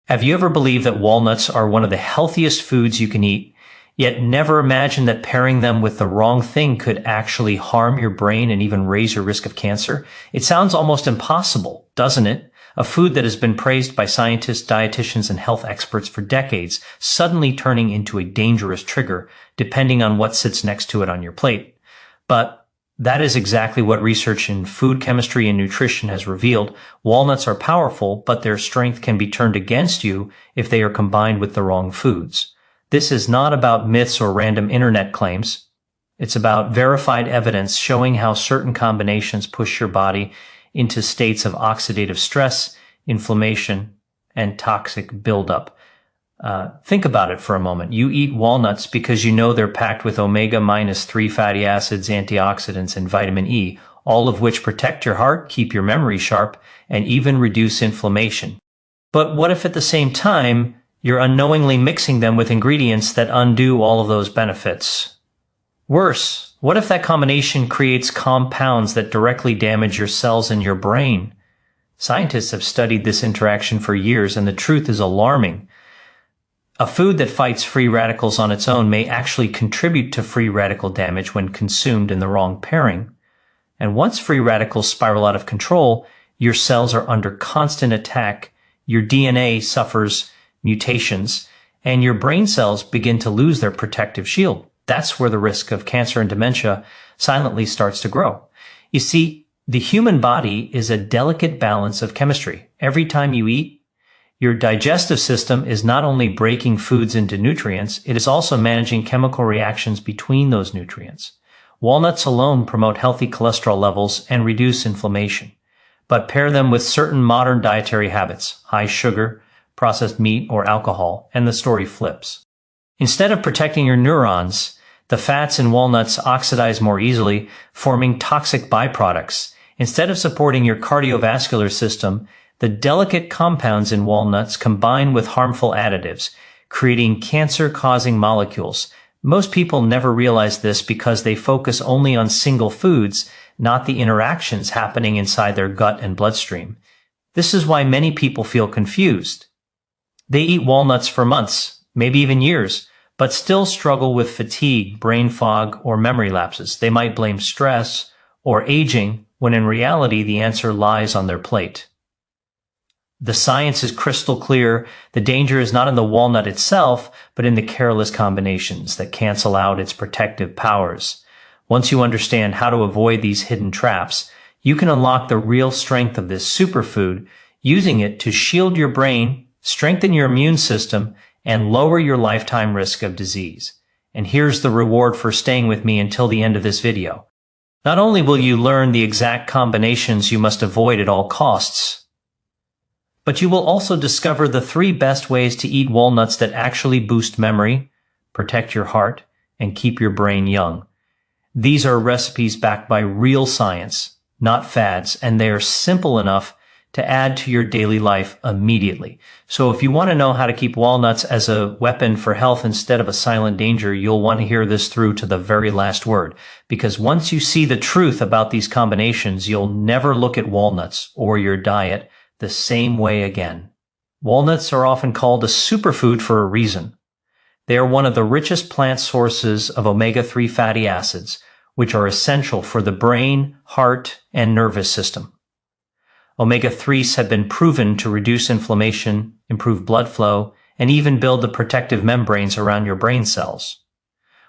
Have you ever believed that walnuts are one of the healthiest foods you can eat, yet never imagined that pairing them with the wrong thing could actually harm your brain and even raise your risk of cancer? It sounds almost impossible, doesn't it? A food that has been praised by scientists, dietitians, and health experts for decades, suddenly turning into a dangerous trigger, depending on what sits next to it on your plate. But that is exactly what research in food chemistry and nutrition has revealed. Walnuts are powerful, but their strength can be turned against you if they are combined with the wrong foods. This is not about myths or random internet claims. It's about verified evidence showing how certain combinations push your body into states of oxidative stress, inflammation, and toxic buildup. Think about it for a moment. You eat walnuts because you know they're packed with omega-3 fatty acids, antioxidants, and vitamin E, all of which protect your heart, keep your memory sharp, and even reduce inflammation. But what if at the same time, you're unknowingly mixing them with ingredients that undo all of those benefits? Worse, what if that combination creates compounds that directly damage your cells in your brain? Scientists have studied this interaction for years, and the truth is alarming. A food that fights free radicals on its own may actually contribute to free radical damage when consumed in the wrong pairing. And once free radicals spiral out of control, your cells are under constant attack, your DNA suffers mutations, and your brain cells begin to lose their protective shield. That's where the risk of cancer and dementia silently starts to grow. You see, the human body is a delicate balance of chemistry. Every time you eat, your digestive system is not only breaking foods into nutrients, it is also managing chemical reactions between those nutrients. Walnuts alone promote healthy cholesterol levels and reduce inflammation, but pair them with certain modern dietary habits, high sugar, processed meat, or alcohol, and the story flips. Instead of protecting your neurons, the fats in walnuts oxidize more easily, forming toxic byproducts. Instead of supporting your cardiovascular system, the delicate compounds in walnuts combine with harmful additives, creating cancer-causing molecules. Most people never realize this because they focus only on single foods, not the interactions happening inside their gut and bloodstream. This is why many people feel confused. They eat walnuts for months, maybe even years, but still struggle with fatigue, brain fog, or memory lapses. They might blame stress or aging, when in reality the answer lies on their plate. The science is crystal clear. The danger is not in the walnut itself, but in the careless combinations that cancel out its protective powers. Once you understand how to avoid these hidden traps, you can unlock the real strength of this superfood, using it to shield your brain, strengthen your immune system, and lower your lifetime risk of disease. And here's the reward for staying with me until the end of this video. Not only will you learn the exact combinations you must avoid at all costs, but you will also discover the 3 best ways to eat walnuts that actually boost memory, protect your heart, and keep your brain young. These are recipes backed by real science, not fads, and they are simple enough to add to your daily life immediately. So if you want to know how to keep walnuts as a weapon for health instead of a silent danger, you'll want to hear this through to the very last word. Because once you see the truth about these combinations, you'll never look at walnuts or your diet the same way again. Walnuts are often called a superfood for a reason. They are one of the richest plant sources of omega-3 fatty acids, which are essential for the brain, heart, and nervous system. Omega-3s have been proven to reduce inflammation, improve blood flow, and even build the protective membranes around your brain cells.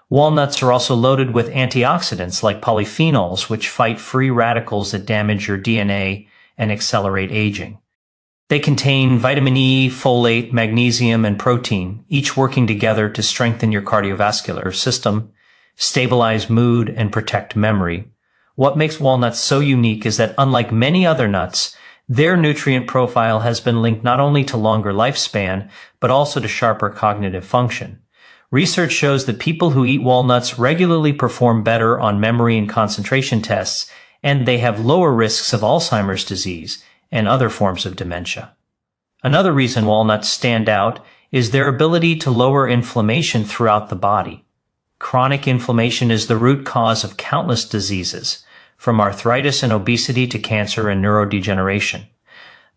Walnuts are also loaded with antioxidants like polyphenols, which fight free radicals that damage your DNA and accelerate aging. They contain vitamin E, folate, magnesium, and protein, each working together to strengthen your cardiovascular system, stabilize mood, and protect memory. What makes walnuts so unique is that unlike many other nuts, their nutrient profile has been linked not only to longer lifespan, but also to sharper cognitive function. Research shows that people who eat walnuts regularly perform better on memory and concentration tests, and they have lower risks of Alzheimer's disease and other forms of dementia. Another reason walnuts stand out is their ability to lower inflammation throughout the body. Chronic inflammation is the root cause of countless diseases, from arthritis and obesity to cancer and neurodegeneration.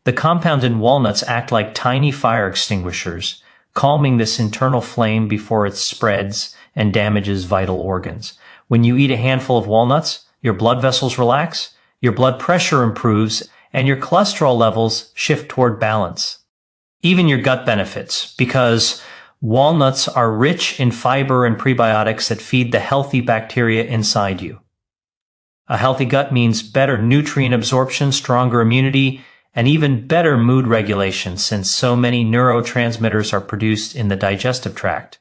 The compounds in walnuts act like tiny fire extinguishers, calming this internal flame before it spreads and damages vital organs. When you eat a handful of walnuts, your blood vessels relax, your blood pressure improves, and your cholesterol levels shift toward balance. Even your gut benefits, because walnuts are rich in fiber and prebiotics that feed the healthy bacteria inside you. A healthy gut means better nutrient absorption, stronger immunity, and even better mood regulation, since so many neurotransmitters are produced in the digestive tract.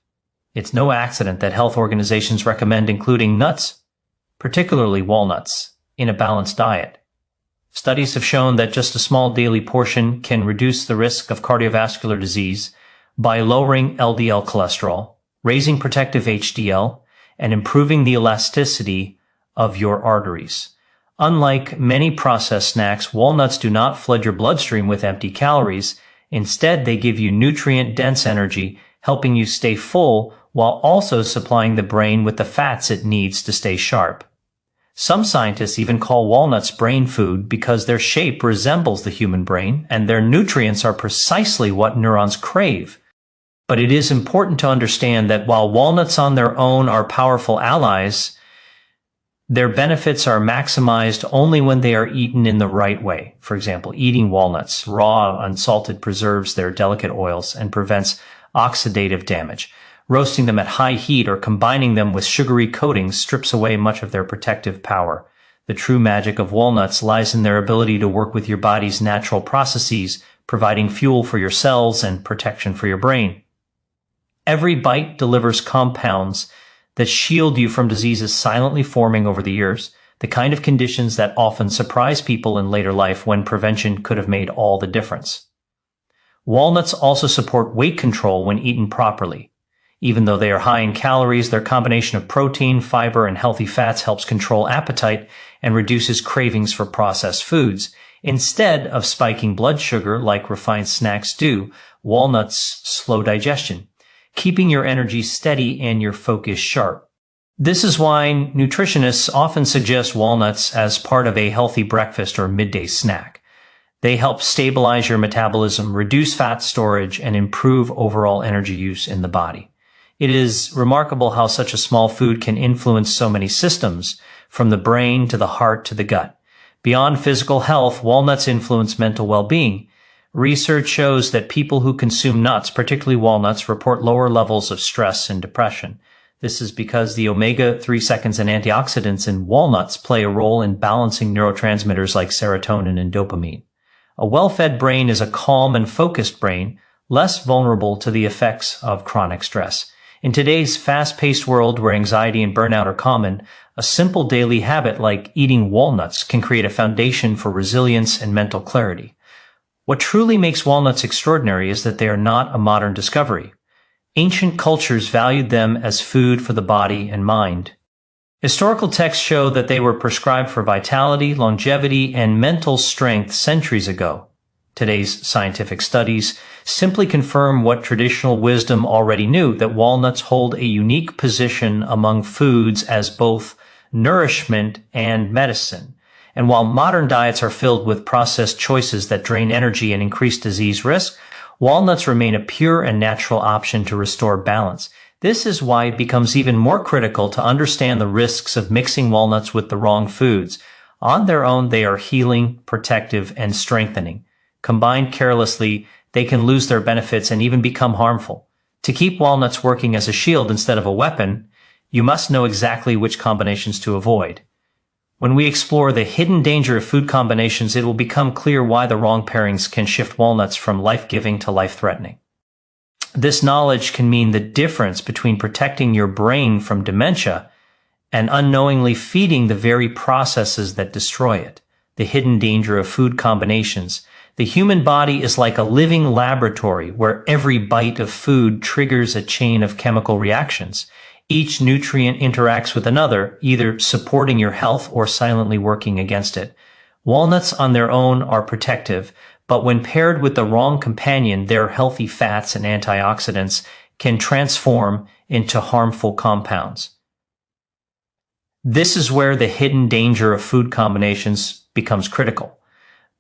It's no accident that health organizations recommend including nuts, particularly walnuts, in a balanced diet. Studies have shown that just a small daily portion can reduce the risk of cardiovascular disease by lowering LDL cholesterol, raising protective HDL, and improving the elasticity of your arteries. Unlike many processed snacks, walnuts do not flood your bloodstream with empty calories. Instead, they give you nutrient-dense energy, helping you stay full while also supplying the brain with the fats it needs to stay sharp. Some scientists even call walnuts brain food because their shape resembles the human brain, and their nutrients are precisely what neurons crave. But it is important to understand that while walnuts on their own are powerful allies, their benefits are maximized only when they are eaten in the right way. For example, eating walnuts raw, unsalted, preserves their delicate oils and prevents oxidative damage. Roasting them at high heat or combining them with sugary coatings strips away much of their protective power. The true magic of walnuts lies in their ability to work with your body's natural processes, providing fuel for your cells and protection for your brain. Every bite delivers compounds that shield you from diseases silently forming over the years, the kind of conditions that often surprise people in later life when prevention could have made all the difference. Walnuts also support weight control when eaten properly. Even though they are high in calories, their combination of protein, fiber, and healthy fats helps control appetite and reduces cravings for processed foods. Instead of spiking blood sugar like refined snacks do, walnuts slow digestion, keeping your energy steady and your focus sharp. This is why nutritionists often suggest walnuts as part of a healthy breakfast or midday snack. They help stabilize your metabolism, reduce fat storage, and improve overall energy use in the body. It is remarkable how such a small food can influence so many systems, from the brain to the heart to the gut. Beyond physical health, walnuts influence mental well-being. Research shows that people who consume nuts, particularly walnuts, report lower levels of stress and depression. This is because the omega-3 seconds and antioxidants in walnuts play a role in balancing neurotransmitters like serotonin and dopamine. A well-fed brain is a calm and focused brain, less vulnerable to the effects of chronic stress. In today's fast-paced world where anxiety and burnout are common, a simple daily habit like eating walnuts can create a foundation for resilience and mental clarity. What truly makes walnuts extraordinary is that they are not a modern discovery. Ancient cultures valued them as food for the body and mind. Historical texts show that they were prescribed for vitality, longevity, and mental strength centuries ago. Today's scientific studies simply confirm what traditional wisdom already knew, that walnuts hold a unique position among foods as both nourishment and medicine. And while modern diets are filled with processed choices that drain energy and increase disease risk, walnuts remain a pure and natural option to restore balance. This is why it becomes even more critical to understand the risks of mixing walnuts with the wrong foods. On their own, they are healing, protective, and strengthening. Combined carelessly, they can lose their benefits and even become harmful. To keep walnuts working as a shield instead of a weapon, you must know exactly which combinations to avoid. When we explore the hidden danger of food combinations, it will become clear why the wrong pairings can shift walnuts from life-giving to life-threatening. This knowledge can mean the difference between protecting your brain from dementia and unknowingly feeding the very processes that destroy it. The hidden danger of food combinations. The human body is like a living laboratory where every bite of food triggers a chain of chemical reactions. Each nutrient interacts with another, either supporting your health or silently working against it. Walnuts on their own are protective, but when paired with the wrong companion, their healthy fats and antioxidants can transform into harmful compounds. This is where the hidden danger of food combinations becomes critical.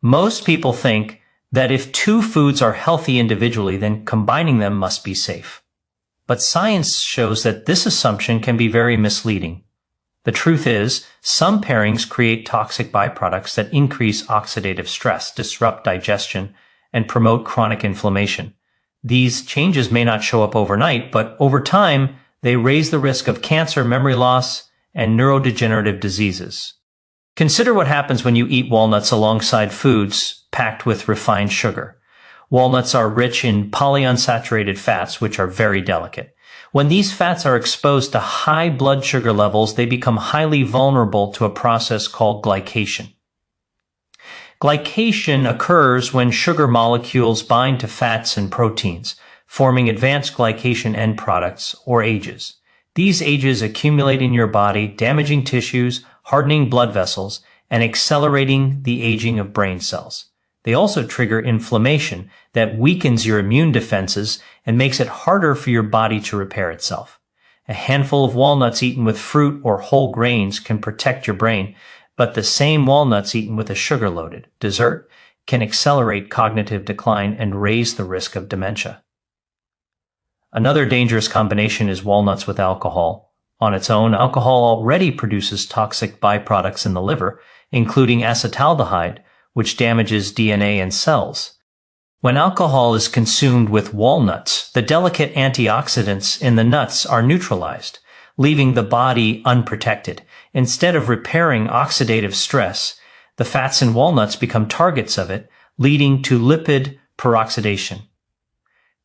Most people think that if two foods are healthy individually, then combining them must be safe. But science shows that this assumption can be very misleading. The truth is, some pairings create toxic byproducts that increase oxidative stress, disrupt digestion, and promote chronic inflammation. These changes may not show up overnight, but over time, they raise the risk of cancer, memory loss, and neurodegenerative diseases. Consider what happens when you eat walnuts alongside foods packed with refined sugar. Walnuts are rich in polyunsaturated fats, which are very delicate. When these fats are exposed to high blood sugar levels, they become highly vulnerable to a process called glycation. Glycation occurs when sugar molecules bind to fats and proteins, forming advanced glycation end products, or AGEs. These AGEs accumulate in your body, damaging tissues, hardening blood vessels, and accelerating the aging of brain cells. They also trigger inflammation that weakens your immune defenses and makes it harder for your body to repair itself. A handful of walnuts eaten with fruit or whole grains can protect your brain, but the same walnuts eaten with a sugar-loaded dessert can accelerate cognitive decline and raise the risk of dementia. Another dangerous combination is walnuts with alcohol. On its own, alcohol already produces toxic byproducts in the liver, including acetaldehyde, which damages DNA and cells. When alcohol is consumed with walnuts, the delicate antioxidants in the nuts are neutralized, leaving the body unprotected. Instead of repairing oxidative stress, the fats in walnuts become targets of it, leading to lipid peroxidation.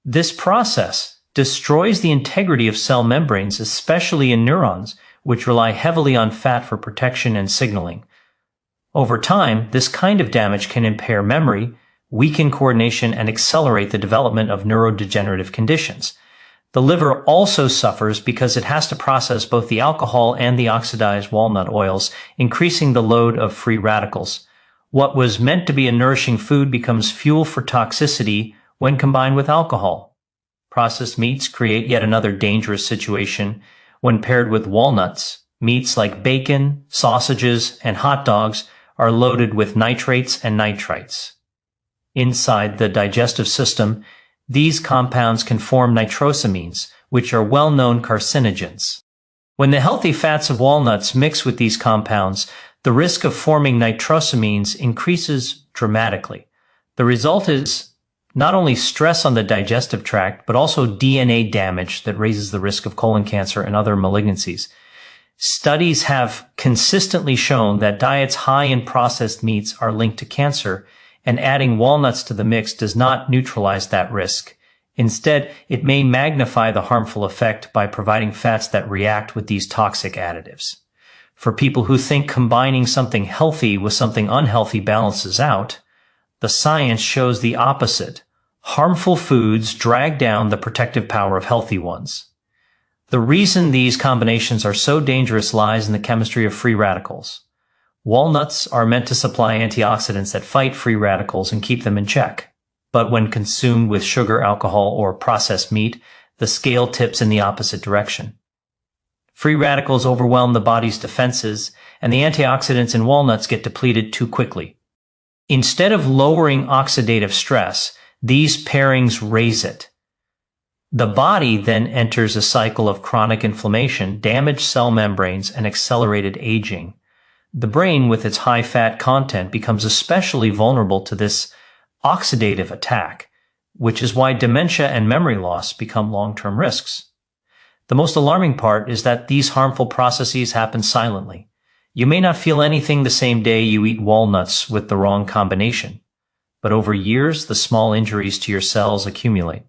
This process destroys the integrity of cell membranes, especially in neurons, which rely heavily on fat for protection and signaling. Over time, this kind of damage can impair memory, weaken coordination, and accelerate the development of neurodegenerative conditions. The liver also suffers because it has to process both the alcohol and the oxidized walnut oils, increasing the load of free radicals. What was meant to be a nourishing food becomes fuel for toxicity when combined with alcohol. Processed meats create yet another dangerous situation when paired with walnuts. Meats like bacon, sausages, and hot dogs are loaded with nitrates and nitrites. Inside the digestive system, these compounds can form nitrosamines, which are well-known carcinogens. When the healthy fats of walnuts mix with these compounds, the risk of forming nitrosamines increases dramatically. The result is not only stress on the digestive tract, but also DNA damage that raises the risk of colon cancer and other malignancies. Studies have consistently shown that diets high in processed meats are linked to cancer, and adding walnuts to the mix does not neutralize that risk. Instead, it may magnify the harmful effect by providing fats that react with these toxic additives. For people who think combining something healthy with something unhealthy balances out, the science shows the opposite. Harmful foods drag down the protective power of healthy ones. The reason these combinations are so dangerous lies in the chemistry of free radicals. Walnuts are meant to supply antioxidants that fight free radicals and keep them in check. But when consumed with sugar, alcohol, or processed meat, the scale tips in the opposite direction. Free radicals overwhelm the body's defenses, and the antioxidants in walnuts get depleted too quickly. Instead of lowering oxidative stress, these pairings raise it. The body then enters a cycle of chronic inflammation, damaged cell membranes, and accelerated aging. The brain, with its high fat content, becomes especially vulnerable to this oxidative attack, which is why dementia and memory loss become long-term risks. The most alarming part is that these harmful processes happen silently. You may not feel anything the same day you eat walnuts with the wrong combination, but over years, the small injuries to your cells accumulate.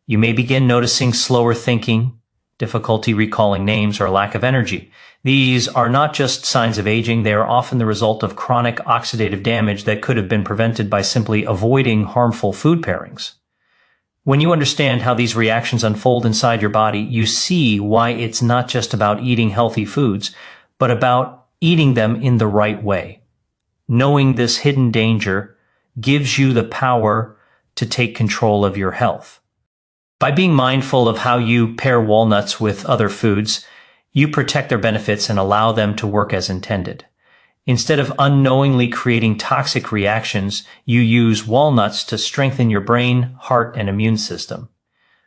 You may begin noticing slower thinking, difficulty recalling names, or lack of energy. These are not just signs of aging, they are often the result of chronic oxidative damage that could have been prevented by simply avoiding harmful food pairings. When you understand how these reactions unfold inside your body, you see why it's not just about eating healthy foods, but about eating them in the right way. Knowing this hidden danger gives you the power to take control of your health. By being mindful of how you pair walnuts with other foods, you protect their benefits and allow them to work as intended. Instead of unknowingly creating toxic reactions, you use walnuts to strengthen your brain, heart, and immune system.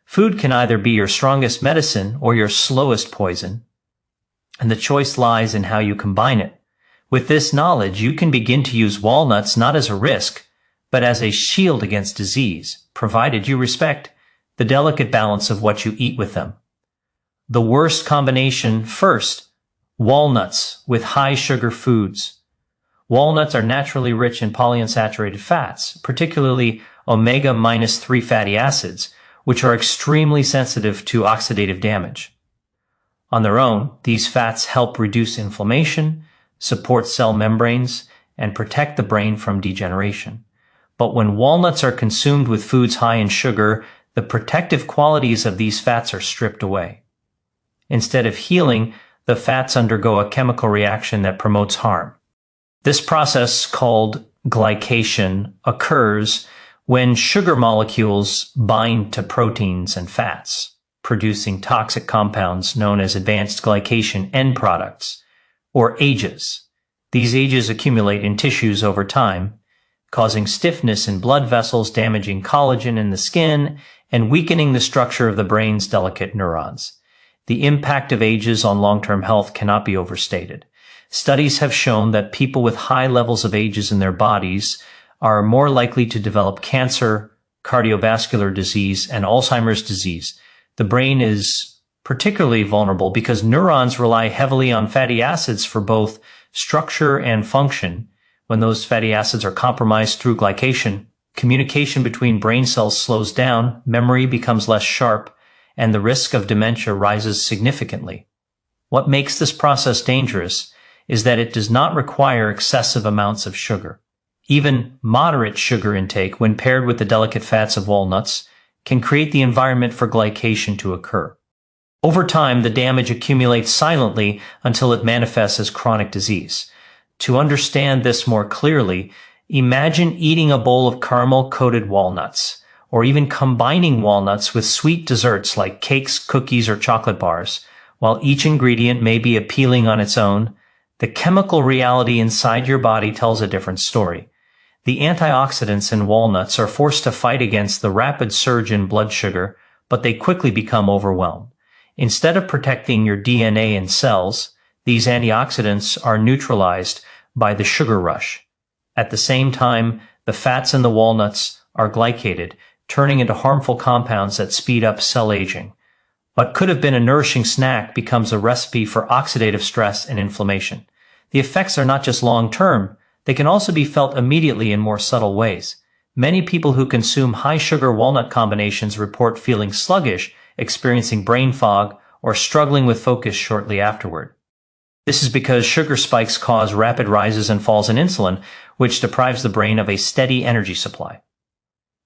Food can either be your strongest medicine or your slowest poison, and the choice lies in how you combine it. With this knowledge, you can begin to use walnuts not as a risk, but as a shield against disease, provided you respect the delicate balance of what you eat with them. The worst combination first, walnuts with high sugar foods. Walnuts are naturally rich in polyunsaturated fats, particularly omega-3 fatty acids, which are extremely sensitive to oxidative damage. On their own, these fats help reduce inflammation, support cell membranes, and protect the brain from degeneration. But when walnuts are consumed with foods high in sugar, the protective qualities of these fats are stripped away. Instead of healing, the fats undergo a chemical reaction that promotes harm. This process, called glycation, occurs when sugar molecules bind to proteins and fats, producing toxic compounds known as advanced glycation end products, or AGEs. These AGEs accumulate in tissues over time, causing stiffness in blood vessels, damaging collagen in the skin, and weakening the structure of the brain's delicate neurons. The impact of AGEs on long-term health cannot be overstated. Studies have shown that people with high levels of AGEs in their bodies are more likely to develop cancer, cardiovascular disease, and Alzheimer's disease. The brain is particularly vulnerable because neurons rely heavily on fatty acids for both structure and function. When those fatty acids are compromised through glycation, communication between brain cells slows down, memory becomes less sharp, and the risk of dementia rises significantly. What makes this process dangerous is that it does not require excessive amounts of sugar. Even moderate sugar intake, when paired with the delicate fats of walnuts, can create the environment for glycation to occur. Over time, the damage accumulates silently until it manifests as chronic disease. To understand this more clearly, imagine eating a bowl of caramel-coated walnuts, or even combining walnuts with sweet desserts like cakes, cookies, or chocolate bars. While each ingredient may be appealing on its own, the chemical reality inside your body tells a different story. The antioxidants in walnuts are forced to fight against the rapid surge in blood sugar, but they quickly become overwhelmed. Instead of protecting your DNA and cells, these antioxidants are neutralized by the sugar rush. At the same time, the fats in the walnuts are glycated, turning into harmful compounds that speed up cell aging. What could have been a nourishing snack becomes a recipe for oxidative stress and inflammation. The effects are not just long-term, they can also be felt immediately in more subtle ways. Many people who consume high-sugar walnut combinations report feeling sluggish, experiencing brain fog, or struggling with focus shortly afterward. This is because sugar spikes cause rapid rises and falls in insulin, which deprives the brain of a steady energy supply.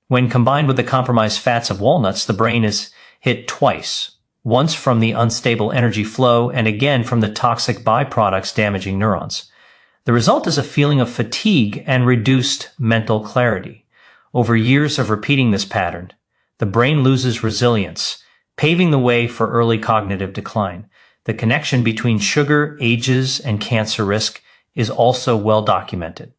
When combined with the compromised fats of walnuts, the brain is hit twice, once from the unstable energy flow and again from the toxic byproducts damaging neurons. The result is a feeling of fatigue and reduced mental clarity. Over years of repeating this pattern, the brain loses resilience, paving the way for early cognitive decline. The connection between sugar, ages, and cancer risk is also well documented.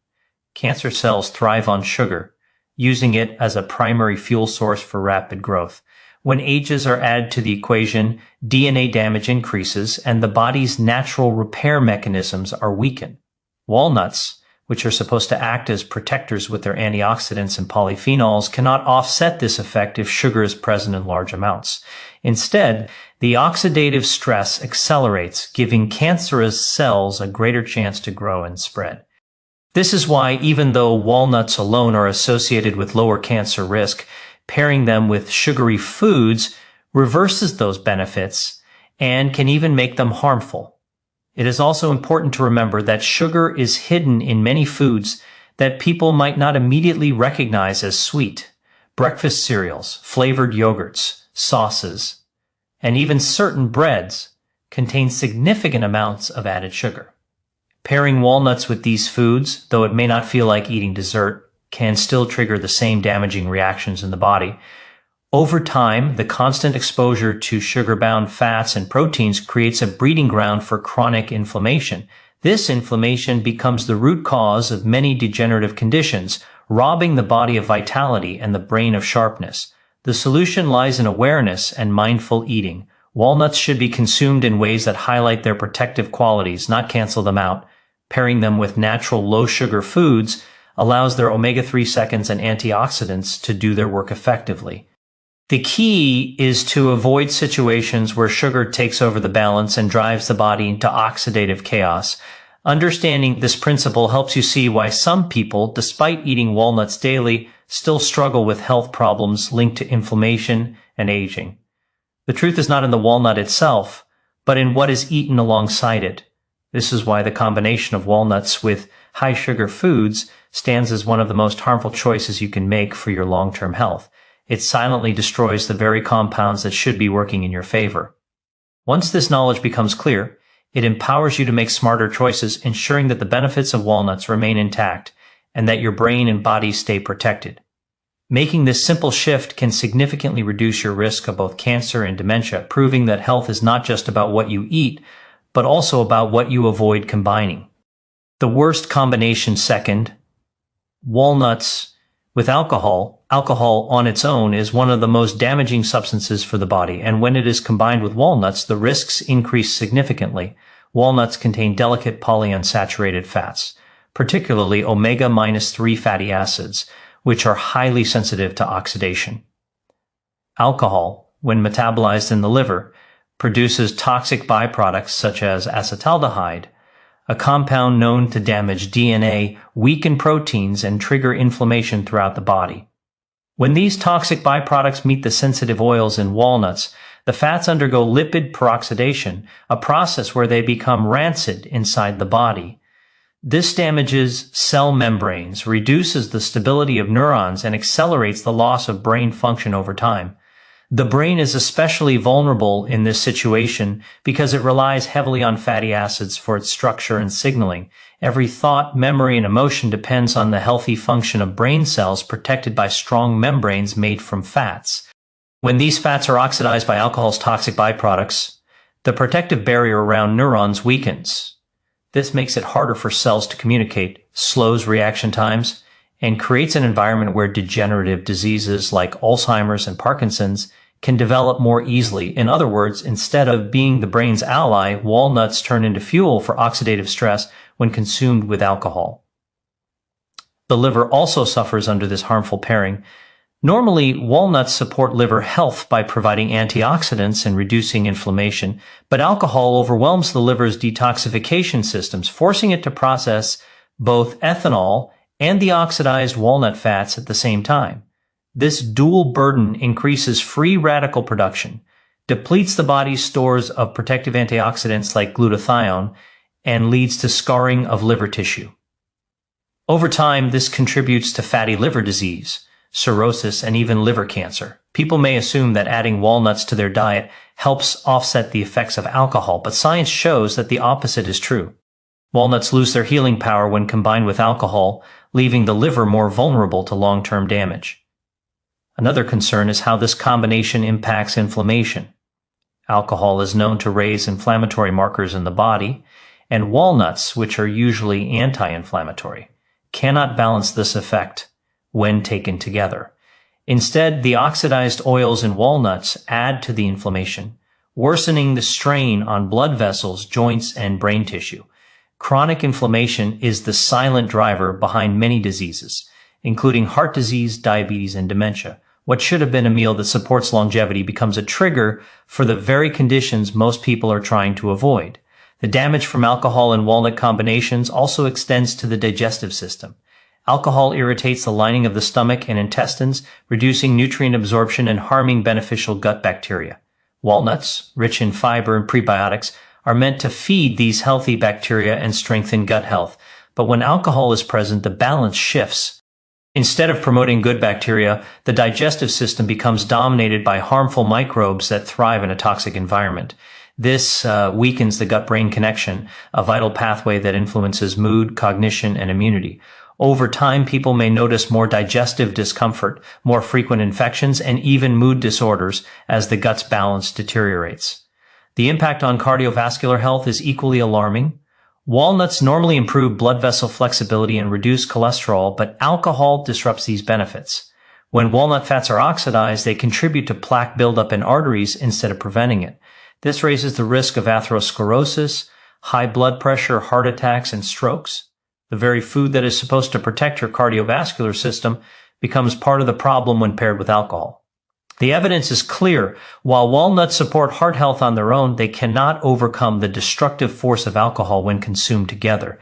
Cancer cells thrive on sugar, using it as a primary fuel source for rapid growth. When ages are added to the equation, DNA damage increases and the body's natural repair mechanisms are weakened. Walnuts, which are supposed to act as protectors with their antioxidants and polyphenols, cannot offset this effect if sugar is present in large amounts. Instead, the oxidative stress accelerates, giving cancerous cells a greater chance to grow and spread. This is why, even though walnuts alone are associated with lower cancer risk, pairing them with sugary foods reverses those benefits and can even make them harmful. It is also important to remember that sugar is hidden in many foods that people might not immediately recognize as sweet. Breakfast cereals, flavored yogurts, sauces, and even certain breads contain significant amounts of added sugar. Pairing walnuts with these foods, though it may not feel like eating dessert, can still trigger the same damaging reactions in the body. Over time, the constant exposure to sugar-bound fats and proteins creates a breeding ground for chronic inflammation. This inflammation becomes the root cause of many degenerative conditions, robbing the body of vitality and the brain of sharpness. The solution lies in awareness and mindful eating. Walnuts should be consumed in ways that highlight their protective qualities, not cancel them out. Pairing them with natural low-sugar foods allows their omega-3 seconds and antioxidants to do their work effectively. The key is to avoid situations where sugar takes over the balance and drives the body into oxidative chaos. Understanding this principle helps you see why some people, despite eating walnuts daily, still struggle with health problems linked to inflammation and aging. The truth is not in the walnut itself, but in what is eaten alongside it. This is why the combination of walnuts with high-sugar foods stands as one of the most harmful choices you can make for your long-term health. It silently destroys the very compounds that should be working in your favor. Once this knowledge becomes clear, it empowers you to make smarter choices, ensuring that the benefits of walnuts remain intact and that your brain and body stay protected. Making this simple shift can significantly reduce your risk of both cancer and dementia, proving that health is not just about what you eat, but also about what you avoid combining. The worst combination second, walnuts with alcohol. Alcohol on its own is one of the most damaging substances for the body, and when it is combined with walnuts, the risks increase significantly. Walnuts contain delicate polyunsaturated fats, particularly omega-3 fatty acids, which are highly sensitive to oxidation. Alcohol, when metabolized in the liver, produces toxic byproducts such as acetaldehyde, a compound known to damage DNA, weaken proteins, and trigger inflammation throughout the body. When these toxic byproducts meet the sensitive oils in walnuts, the fats undergo lipid peroxidation, a process where they become rancid inside the body. This damages cell membranes, reduces the stability of neurons, and accelerates the loss of brain function over time. The brain is especially vulnerable in this situation because it relies heavily on fatty acids for its structure and signaling. Every thought, memory, and emotion depends on the healthy function of brain cells protected by strong membranes made from fats. When these fats are oxidized by alcohol's toxic byproducts, the protective barrier around neurons weakens. This makes it harder for cells to communicate, slows reaction times, and creates an environment where degenerative diseases like Alzheimer's and Parkinson's can develop more easily. In other words, instead of being the brain's ally, walnuts turn into fuel for oxidative stress when consumed with alcohol. The liver also suffers under this harmful pairing. Normally, walnuts support liver health by providing antioxidants and reducing inflammation, but alcohol overwhelms the liver's detoxification systems, forcing it to process both ethanol and the oxidized walnut fats at the same time. This dual burden increases free radical production, depletes the body's stores of protective antioxidants like glutathione, and leads to scarring of liver tissue. Over time, this contributes to fatty liver disease, cirrhosis, and even liver cancer. People may assume that adding walnuts to their diet helps offset the effects of alcohol, but science shows that the opposite is true. Walnuts lose their healing power when combined with alcohol, leaving the liver more vulnerable to long-term damage. Another concern is how this combination impacts inflammation. Alcohol is known to raise inflammatory markers in the body, and walnuts, which are usually anti-inflammatory, cannot balance this effect when taken together. Instead, the oxidized oils in walnuts add to the inflammation, worsening the strain on blood vessels, joints, and brain tissue. Chronic inflammation is the silent driver behind many diseases, including heart disease, diabetes, and dementia. What should have been a meal that supports longevity becomes a trigger for the very conditions most people are trying to avoid. The damage from alcohol and walnut combinations also extends to the digestive system. Alcohol irritates the lining of the stomach and intestines, reducing nutrient absorption and harming beneficial gut bacteria. Walnuts, rich in fiber and prebiotics, are meant to feed these healthy bacteria and strengthen gut health. But when alcohol is present, the balance shifts. Instead of promoting good bacteria, the digestive system becomes dominated by harmful microbes that thrive in a toxic environment. This weakens the gut-brain connection, a vital pathway that influences mood, cognition, and immunity. Over time, people may notice more digestive discomfort, more frequent infections, and even mood disorders as the gut's balance deteriorates. The impact on cardiovascular health is equally alarming. Walnuts normally improve blood vessel flexibility and reduce cholesterol, but alcohol disrupts these benefits. When walnut fats are oxidized, they contribute to plaque buildup in arteries instead of preventing it. This raises the risk of atherosclerosis, high blood pressure, heart attacks, and strokes. The very food that is supposed to protect your cardiovascular system becomes part of the problem when paired with alcohol. The evidence is clear. While walnuts support heart health on their own, they cannot overcome the destructive force of alcohol when consumed together.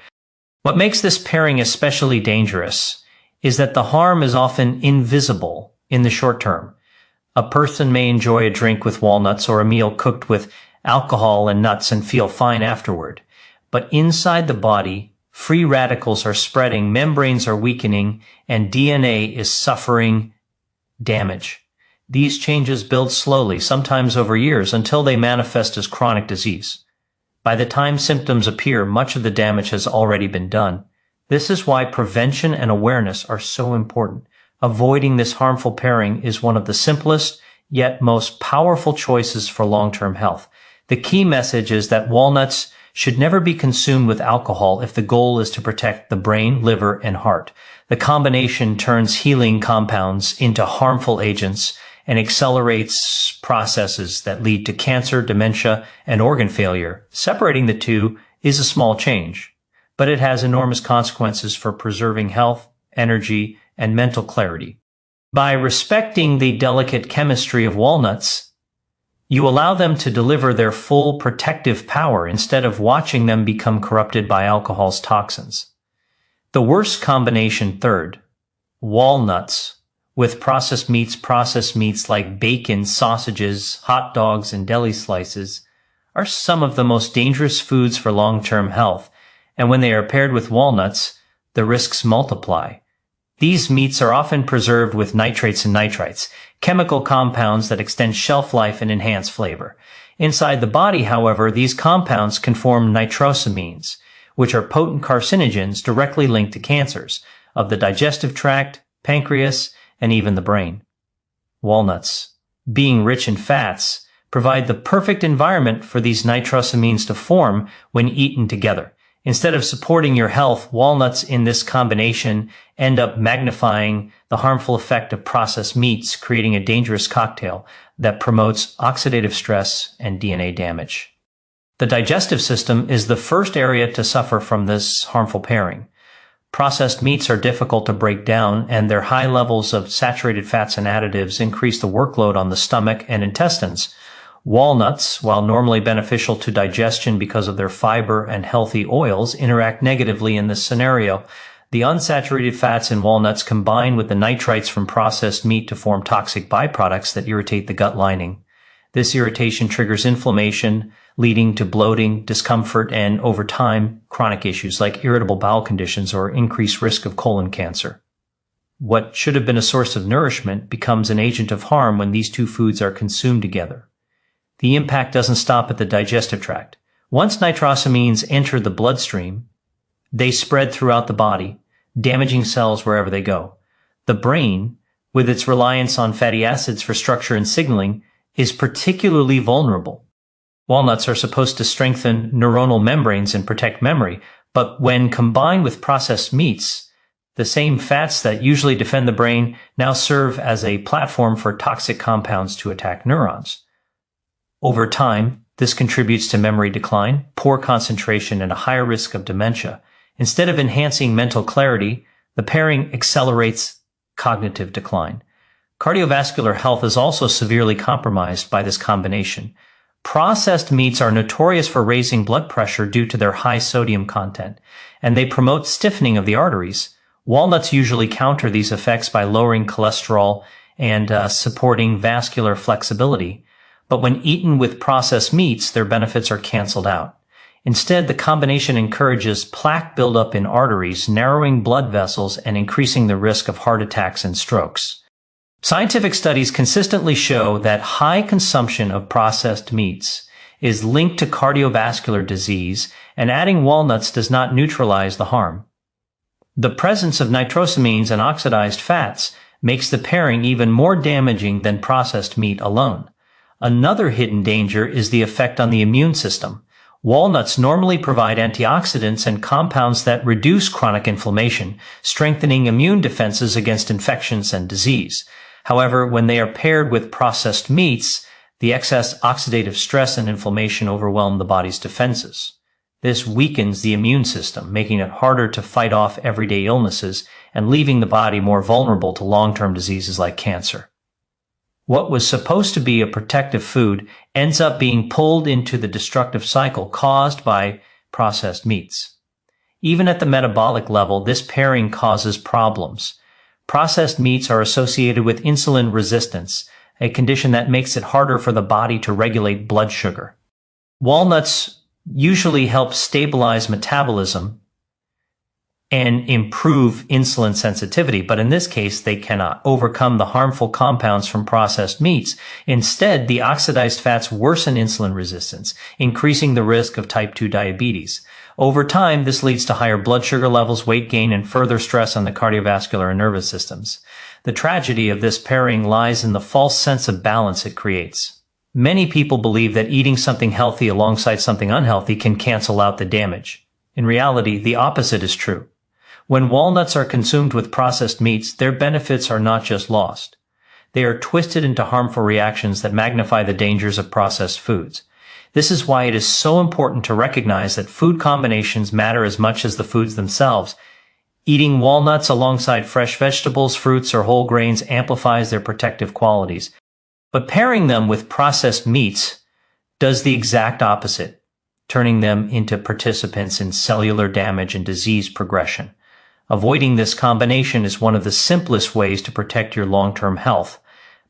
What makes this pairing especially dangerous is that the harm is often invisible in the short term. A person may enjoy a drink with walnuts or a meal cooked with alcohol and nuts and feel fine afterward. But inside the body, free radicals are spreading, membranes are weakening, and DNA is suffering damage. These changes build slowly, sometimes over years, until they manifest as chronic disease. By the time symptoms appear, much of the damage has already been done. This is why prevention and awareness are so important. Avoiding this harmful pairing is one of the simplest, yet most powerful choices for long-term health. The key message is that walnuts should never be consumed with alcohol if the goal is to protect the brain, liver, and heart. The combination turns healing compounds into harmful agents and accelerates processes that lead to cancer, dementia, and organ failure. Separating the two is a small change, but it has enormous consequences for preserving health, energy, and mental clarity. By respecting the delicate chemistry of walnuts, you allow them to deliver their full protective power instead of watching them become corrupted by alcohol's toxins. The worst combination third, walnuts, with processed meats like bacon, sausages, hot dogs, and deli slices, are some of the most dangerous foods for long-term health, and when they are paired with walnuts, the risks multiply. These meats are often preserved with nitrates and nitrites, chemical compounds that extend shelf life and enhance flavor. Inside the body, however, these compounds can form nitrosamines, which are potent carcinogens directly linked to cancers of the digestive tract, pancreas, and even the brain. Walnuts, being rich in fats, provide the perfect environment for these nitrosamines to form when eaten together. Instead of supporting your health, walnuts in this combination end up magnifying the harmful effect of processed meats, creating a dangerous cocktail that promotes oxidative stress and DNA damage. The digestive system is the first area to suffer from this harmful pairing. Processed meats are difficult to break down, and their high levels of saturated fats and additives increase the workload on the stomach and intestines. Walnuts, while normally beneficial to digestion because of their fiber and healthy oils, interact negatively in this scenario. The unsaturated fats in walnuts combine with the nitrites from processed meat to form toxic byproducts that irritate the gut lining. This irritation triggers inflammation, leading to bloating, discomfort, and, over time, chronic issues like irritable bowel conditions or increased risk of colon cancer. What should have been a source of nourishment becomes an agent of harm when these two foods are consumed together. The impact doesn't stop at the digestive tract. Once nitrosamines enter the bloodstream, they spread throughout the body, damaging cells wherever they go. The brain, with its reliance on fatty acids for structure and signaling, is particularly vulnerable. Walnuts are supposed to strengthen neuronal membranes and protect memory, but when combined with processed meats, the same fats that usually defend the brain now serve as a platform for toxic compounds to attack neurons. Over time, this contributes to memory decline, poor concentration, and a higher risk of dementia. Instead of enhancing mental clarity, the pairing accelerates cognitive decline. Cardiovascular health is also severely compromised by this combination. Processed meats are notorious for raising blood pressure due to their high sodium content, and they promote stiffening of the arteries. Walnuts usually counter these effects by lowering cholesterol and supporting vascular flexibility. But when eaten with processed meats, their benefits are canceled out. Instead, the combination encourages plaque buildup in arteries, narrowing blood vessels, and increasing the risk of heart attacks and strokes. Scientific studies consistently show that high consumption of processed meats is linked to cardiovascular disease, and adding walnuts does not neutralize the harm. The presence of nitrosamines and oxidized fats makes the pairing even more damaging than processed meat alone. Another hidden danger is the effect on the immune system. Walnuts normally provide antioxidants and compounds that reduce chronic inflammation, strengthening immune defenses against infections and disease. However, when they are paired with processed meats, the excess oxidative stress and inflammation overwhelm the body's defenses. This weakens the immune system, making it harder to fight off everyday illnesses and leaving the body more vulnerable to long-term diseases like cancer. What was supposed to be a protective food ends up being pulled into the destructive cycle caused by processed meats. Even at the metabolic level, this pairing causes problems. Processed meats are associated with insulin resistance, a condition that makes it harder for the body to regulate blood sugar. Walnuts usually help stabilize metabolism and improve insulin sensitivity, but in this case, they cannot overcome the harmful compounds from processed meats. Instead, the oxidized fats worsen insulin resistance, increasing the risk of type 2 diabetes. Over time, this leads to higher blood sugar levels, weight gain, and further stress on the cardiovascular and nervous systems. The tragedy of this pairing lies in the false sense of balance it creates. Many people believe that eating something healthy alongside something unhealthy can cancel out the damage. In reality, the opposite is true. When walnuts are consumed with processed meats, their benefits are not just lost. They are twisted into harmful reactions that magnify the dangers of processed foods. This is why it is so important to recognize that food combinations matter as much as the foods themselves. Eating walnuts alongside fresh vegetables, fruits, or whole grains amplifies their protective qualities. But pairing them with processed meats does the exact opposite, turning them into participants in cellular damage and disease progression. Avoiding this combination is one of the simplest ways to protect your long-term health.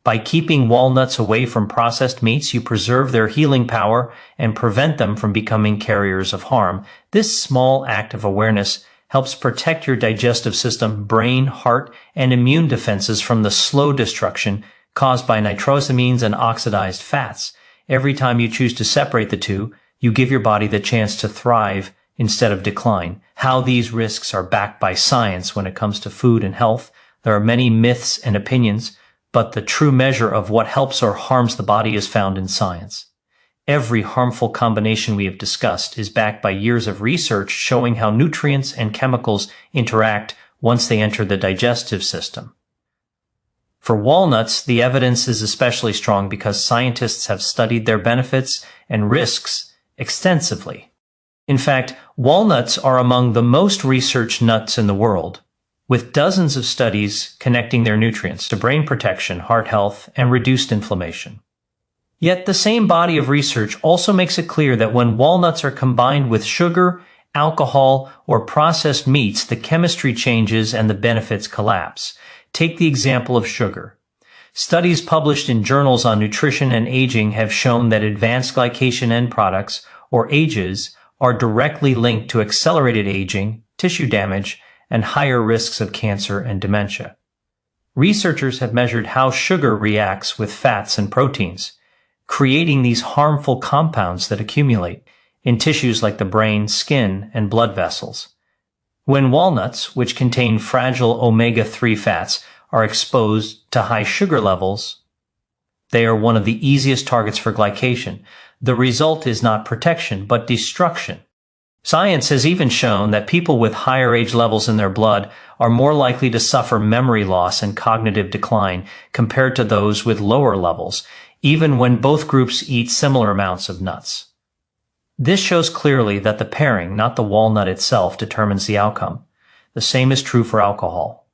By keeping walnuts away from processed meats, you preserve their healing power and prevent them from becoming carriers of harm. This small act of awareness helps protect your digestive system, brain, heart, and immune defenses from the slow destruction caused by nitrosamines and oxidized fats. Every time you choose to separate the two, you give your body the chance to thrive instead of decline. How these risks are backed by science when it comes to food and health. There are many myths and opinions, but the true measure of what helps or harms the body is found in science. Every harmful combination we have discussed is backed by years of research showing how nutrients and chemicals interact once they enter the digestive system. For walnuts, the evidence is especially strong because scientists have studied their benefits and risks extensively. In fact, walnuts are among the most researched nuts in the world, with dozens of studies connecting their nutrients to brain protection, heart health, and reduced inflammation. Yet the same body of research also makes it clear that when walnuts are combined with sugar, alcohol, or processed meats, the chemistry changes and the benefits collapse. Take the example of sugar. Studies published in journals on nutrition and aging have shown that advanced glycation end products, or AGEs, are directly linked to accelerated aging, tissue damage, and higher risks of cancer and dementia. Researchers have measured how sugar reacts with fats and proteins, creating these harmful compounds that accumulate in tissues like the brain, skin, and blood vessels. When walnuts, which contain fragile omega-3 fats, are exposed to high sugar levels, they are one of the easiest targets for glycation. The result is not protection, but destruction. Science has even shown that people with higher age levels in their blood are more likely to suffer memory loss and cognitive decline compared to those with lower levels, even when both groups eat similar amounts of nuts. This shows clearly that the pairing, not the walnut itself, determines the outcome. The same is true for alcohol.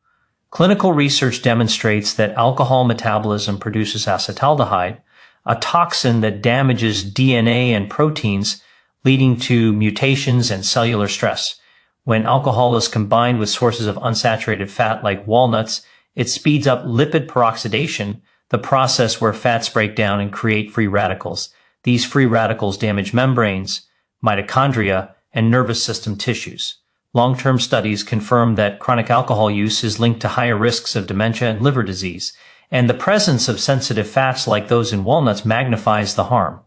Clinical research demonstrates that alcohol metabolism produces acetaldehyde, a toxin that damages DNA and proteins, leading to mutations and cellular stress. When alcohol is combined with sources of unsaturated fat like walnuts, it speeds up lipid peroxidation, the process where fats break down and create free radicals. These free radicals damage membranes, mitochondria, and nervous system tissues. Long-term studies confirm that chronic alcohol use is linked to higher risks of dementia and liver disease, and the presence of sensitive fats like those in walnuts magnifies the harm.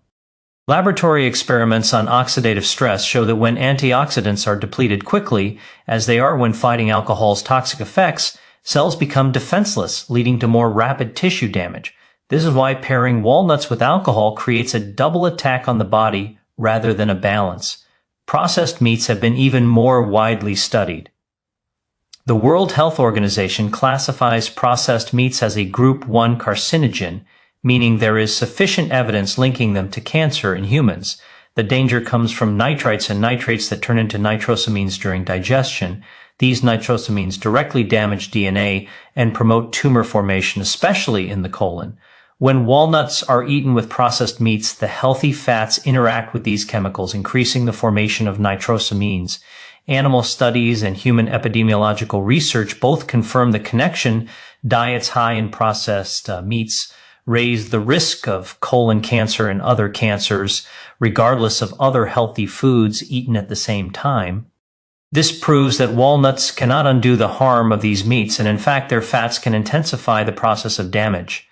Laboratory experiments on oxidative stress show that when antioxidants are depleted quickly, as they are when fighting alcohol's toxic effects, cells become defenseless, leading to more rapid tissue damage. This is why pairing walnuts with alcohol creates a double attack on the body rather than a balance. Processed meats have been even more widely studied. The World Health Organization classifies processed meats as a Group 1 carcinogen, meaning there is sufficient evidence linking them to cancer in humans. The danger comes from nitrites and nitrates that turn into nitrosamines during digestion. These nitrosamines directly damage DNA and promote tumor formation, especially in the colon. When walnuts are eaten with processed meats, the healthy fats interact with these chemicals, increasing the formation of nitrosamines. Animal studies and human epidemiological research both confirm the connection. Diets high in processed meats raise the risk of colon cancer and other cancers, regardless of other healthy foods eaten at the same time. This proves that walnuts cannot undo the harm of these meats, and in fact, their fats can intensify the process of damage.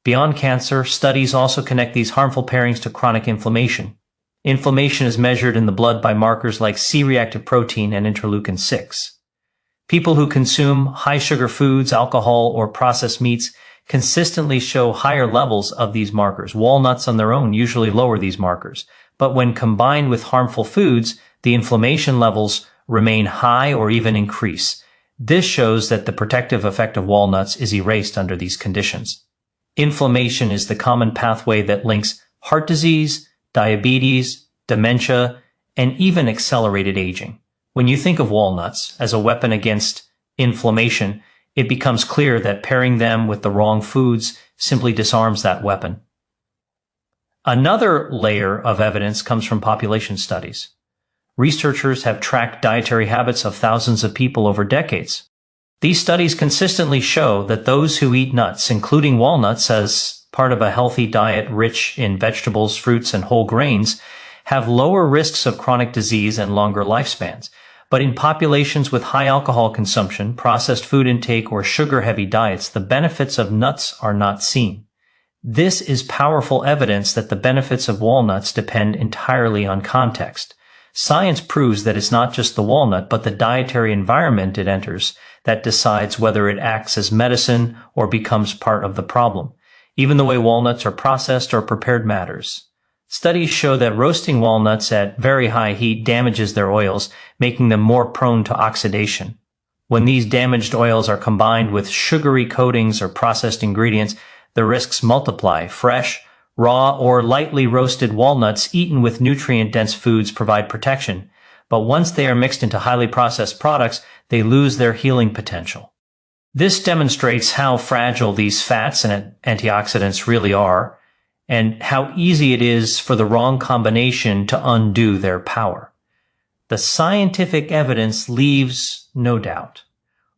Beyond cancer, studies also connect these harmful pairings to chronic inflammation. Inflammation is measured in the blood by markers like C-reactive protein and interleukin-6. People who consume high-sugar foods, alcohol, or processed meats consistently show higher levels of these markers. Walnuts on their own usually lower these markers, but when combined with harmful foods, the inflammation levels remain high or even increase. This shows that the protective effect of walnuts is erased under these conditions. Inflammation is the common pathway that links heart disease, diabetes, dementia, and even accelerated aging. When you think of walnuts as a weapon against inflammation, it becomes clear that pairing them with the wrong foods simply disarms that weapon. Another layer of evidence comes from population studies. Researchers have tracked dietary habits of thousands of people over decades. These studies consistently show that those who eat nuts, including walnuts as part of a healthy diet rich in vegetables, fruits, and whole grains, have lower risks of chronic disease and longer lifespans. But in populations with high alcohol consumption, processed food intake, or sugar-heavy diets, the benefits of nuts are not seen. This is powerful evidence that the benefits of walnuts depend entirely on context. Science proves that it's not just the walnut, but the dietary environment it enters that decides whether it acts as medicine or becomes part of the problem. Even the way walnuts are processed or prepared matters. Studies show that roasting walnuts at very high heat damages their oils, making them more prone to oxidation. When these damaged oils are combined with sugary coatings or processed ingredients, the risks multiply. Fresh, raw, or lightly roasted walnuts eaten with nutrient-dense foods provide protection, but once they are mixed into highly processed products, they lose their healing potential. This demonstrates how fragile these fats and antioxidants really are, and how easy it is for the wrong combination to undo their power. The scientific evidence leaves no doubt.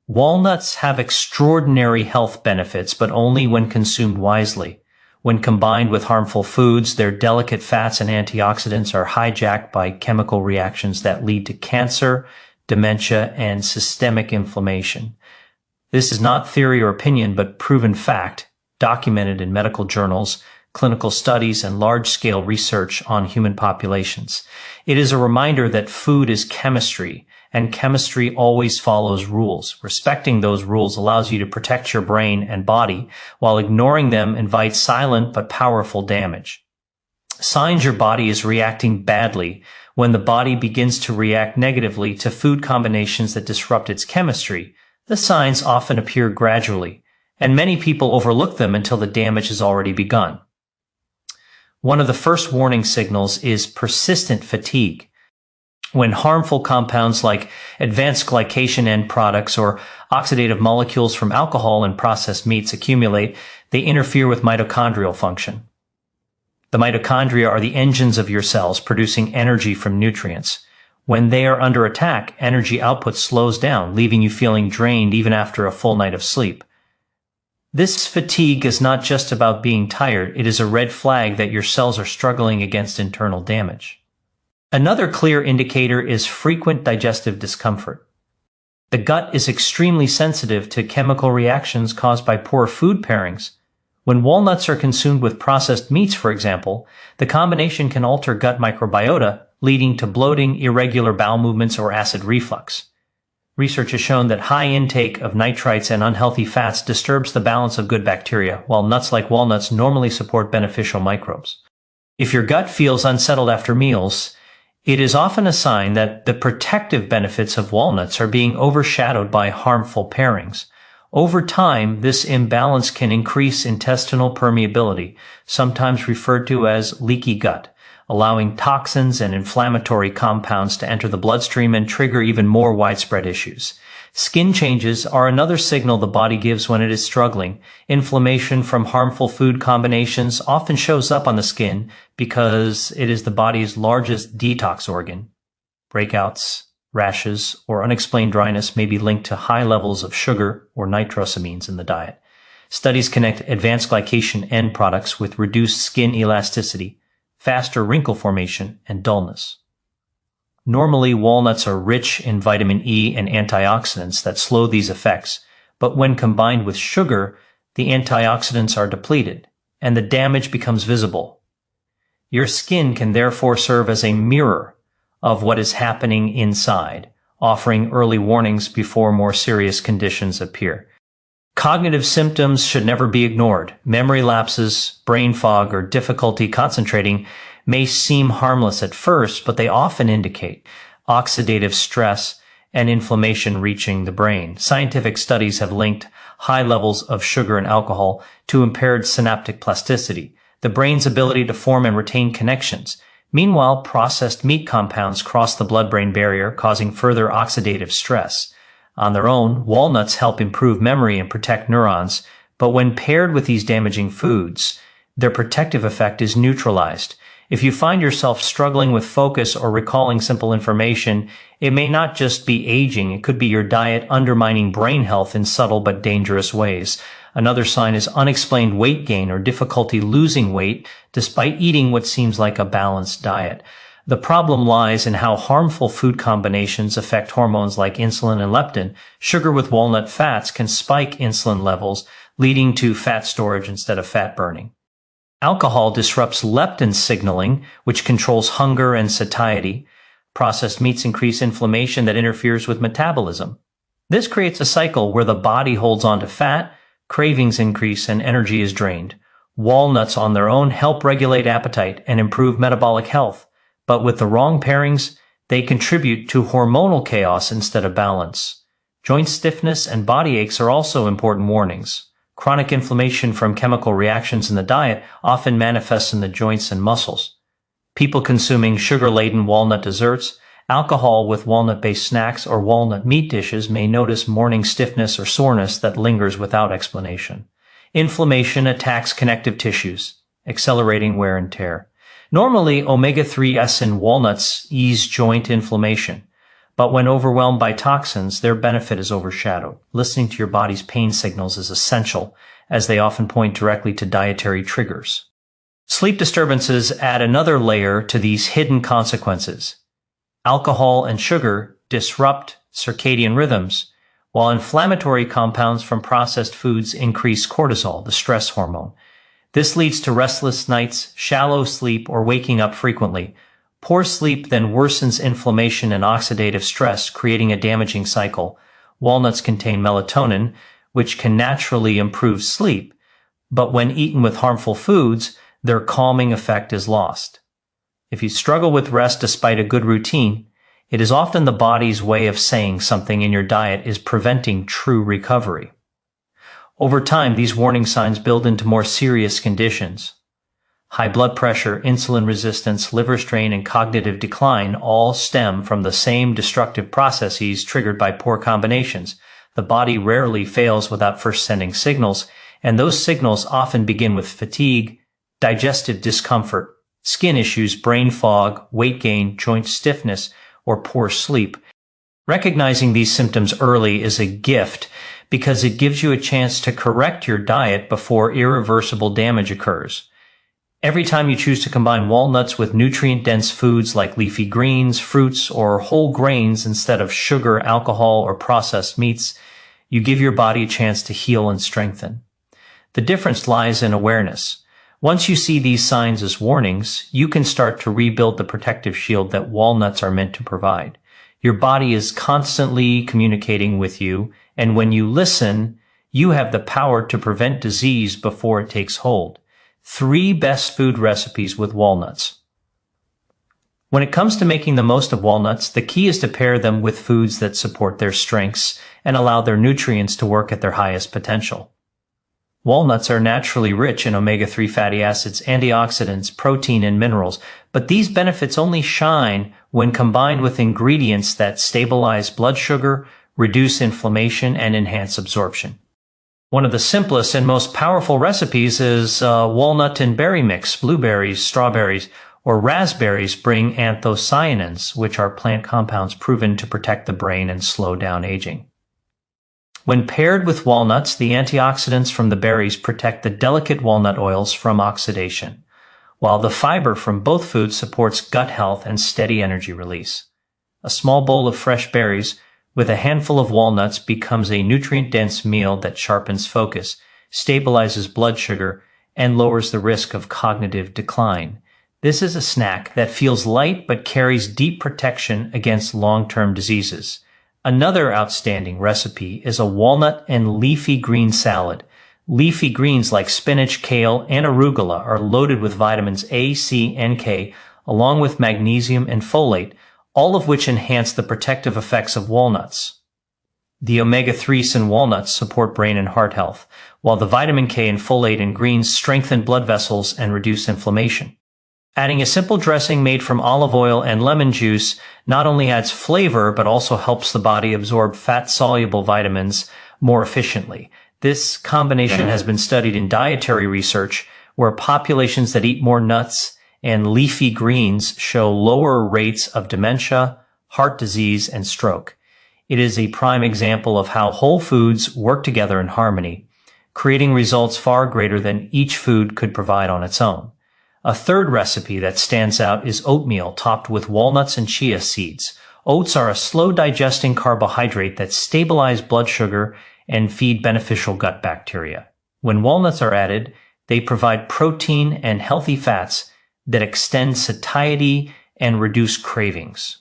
Walnuts have extraordinary health benefits, but only when consumed wisely. When combined with harmful foods, their delicate fats and antioxidants are hijacked by chemical reactions that lead to cancer, dementia, and systemic inflammation. This is not theory or opinion, but proven fact, documented in medical journals, clinical studies, and large-scale research on human populations. It is a reminder that food is chemistry, and chemistry always follows rules. Respecting those rules allows you to protect your brain and body, while ignoring them invites silent but powerful damage. Signs your body is reacting badly when the body begins to react negatively to food combinations that disrupt its chemistry. The signs often appear gradually, and many people overlook them until the damage has already begun. One of the first warning signals is persistent fatigue. When harmful compounds like advanced glycation end products or oxidative molecules from alcohol and processed meats accumulate, they interfere with mitochondrial function. The mitochondria are the engines of your cells, producing energy from nutrients. When they are under attack, energy output slows down, leaving you feeling drained even after a full night of sleep. This fatigue is not just about being tired, it is a red flag that your cells are struggling against internal damage. Another clear indicator is frequent digestive discomfort. The gut is extremely sensitive to chemical reactions caused by poor food pairings. When walnuts are consumed with processed meats, for example, the combination can alter gut microbiota, leading to bloating, irregular bowel movements, or acid reflux. Research has shown that high intake of nitrites and unhealthy fats disturbs the balance of good bacteria, while nuts like walnuts normally support beneficial microbes. If your gut feels unsettled after meals, it is often a sign that the protective benefits of walnuts are being overshadowed by harmful pairings. Over time, this imbalance can increase intestinal permeability, sometimes referred to as leaky gut, allowing toxins and inflammatory compounds to enter the bloodstream and trigger even more widespread issues. Skin changes are another signal the body gives when it is struggling. Inflammation from harmful food combinations often shows up on the skin because it is the body's largest detox organ. Breakouts, rashes, or unexplained dryness may be linked to high levels of sugar or nitrosamines in the diet. Studies connect advanced glycation end products with reduced skin elasticity, faster wrinkle formation, and dullness. Normally, walnuts are rich in vitamin E and antioxidants that slow these effects, but when combined with sugar, the antioxidants are depleted, and the damage becomes visible. Your skin can therefore serve as a mirror of what is happening inside, offering early warnings before more serious conditions appear. Cognitive symptoms should never be ignored. Memory lapses, brain fog, or difficulty concentrating may seem harmless at first, but they often indicate oxidative stress and inflammation reaching the brain. Scientific studies have linked high levels of sugar and alcohol to impaired synaptic plasticity, the brain's ability to form and retain connections. Meanwhile, processed meat compounds cross the blood-brain barrier, causing further oxidative stress. On their own, walnuts help improve memory and protect neurons, but when paired with these damaging foods, their protective effect is neutralized. If you find yourself struggling with focus or recalling simple information, it may not just be aging, it could be your diet undermining brain health in subtle but dangerous ways. Another sign is unexplained weight gain or difficulty losing weight despite eating what seems like a balanced diet. The problem lies in how harmful food combinations affect hormones like insulin and leptin. Sugar with walnut fats can spike insulin levels, leading to fat storage instead of fat burning. Alcohol disrupts leptin signaling, which controls hunger and satiety. Processed meats increase inflammation that interferes with metabolism. This creates a cycle where the body holds on to fat, cravings increase, and energy is drained. Walnuts on their own help regulate appetite and improve metabolic health, but with the wrong pairings, they contribute to hormonal chaos instead of balance. Joint stiffness and body aches are also important warnings. Chronic inflammation from chemical reactions in the diet often manifests in the joints and muscles. People consuming sugar-laden walnut desserts, alcohol with walnut-based snacks, or walnut meat dishes may notice morning stiffness or soreness that lingers without explanation. Inflammation attacks connective tissues, accelerating wear and tear. Normally, omega-3s in walnuts ease joint inflammation, but when overwhelmed by toxins, their benefit is overshadowed. Listening to your body's pain signals is essential, as they often point directly to dietary triggers. Sleep disturbances add another layer to these hidden consequences. Alcohol and sugar disrupt circadian rhythms, while inflammatory compounds from processed foods increase cortisol, the stress hormone. This leads to restless nights, shallow sleep, or waking up frequently. Poor sleep then worsens inflammation and oxidative stress, creating a damaging cycle. Walnuts contain melatonin, which can naturally improve sleep, but when eaten with harmful foods, their calming effect is lost. If you struggle with rest despite a good routine, it is often the body's way of saying something in your diet is preventing true recovery. Over time, these warning signs build into more serious conditions. High blood pressure, insulin resistance, liver strain, and cognitive decline all stem from the same destructive processes triggered by poor combinations. The body rarely fails without first sending signals, and those signals often begin with fatigue, digestive discomfort, skin issues, brain fog, weight gain, joint stiffness, or poor sleep. Recognizing these symptoms early is a gift because it gives you a chance to correct your diet before irreversible damage occurs. Every time you choose to combine walnuts with nutrient-dense foods like leafy greens, fruits, or whole grains instead of sugar, alcohol, or processed meats, you give your body a chance to heal and strengthen. The difference lies in awareness. Once you see these signs as warnings, you can start to rebuild the protective shield that walnuts are meant to provide. Your body is constantly communicating with you, and when you listen, you have the power to prevent disease before it takes hold. 3 best food recipes with walnuts. When it comes to making the most of walnuts, the key is to pair them with foods that support their strengths and allow their nutrients to work at their highest potential. Walnuts are naturally rich in omega-3 fatty acids, antioxidants, protein, and minerals, but these benefits only shine when combined with ingredients that stabilize blood sugar, reduce inflammation, and enhance absorption. One of the simplest and most powerful recipes is walnut and berry mix. Blueberries, strawberries, or raspberries bring anthocyanins, which are plant compounds proven to protect the brain and slow down aging. When paired with walnuts, the antioxidants from the berries protect the delicate walnut oils from oxidation, while the fiber from both foods supports gut health and steady energy release. A small bowl of fresh berries with a handful of walnuts becomes a nutrient-dense meal that sharpens focus, stabilizes blood sugar, and lowers the risk of cognitive decline. This is a snack that feels light but carries deep protection against long-term diseases. Another outstanding recipe is a walnut and leafy green salad. Leafy greens like spinach, kale, and arugula are loaded with vitamins A, C, and K, along with magnesium and folate, all of which enhance the protective effects of walnuts. The omega-3s in walnuts support brain and heart health, while the vitamin K and folate in greens strengthen blood vessels and reduce inflammation. Adding a simple dressing made from olive oil and lemon juice not only adds flavor, but also helps the body absorb fat-soluble vitamins more efficiently. This combination has been studied in dietary research, where populations that eat more nuts and leafy greens show lower rates of dementia, heart disease, and stroke. It is a prime example of how whole foods work together in harmony, creating results far greater than each food could provide on its own. A third recipe that stands out is oatmeal topped with walnuts and chia seeds. Oats are a slow-digesting carbohydrate that stabilize blood sugar and feed beneficial gut bacteria. When walnuts are added, they provide protein and healthy fats that extend satiety and reduce cravings.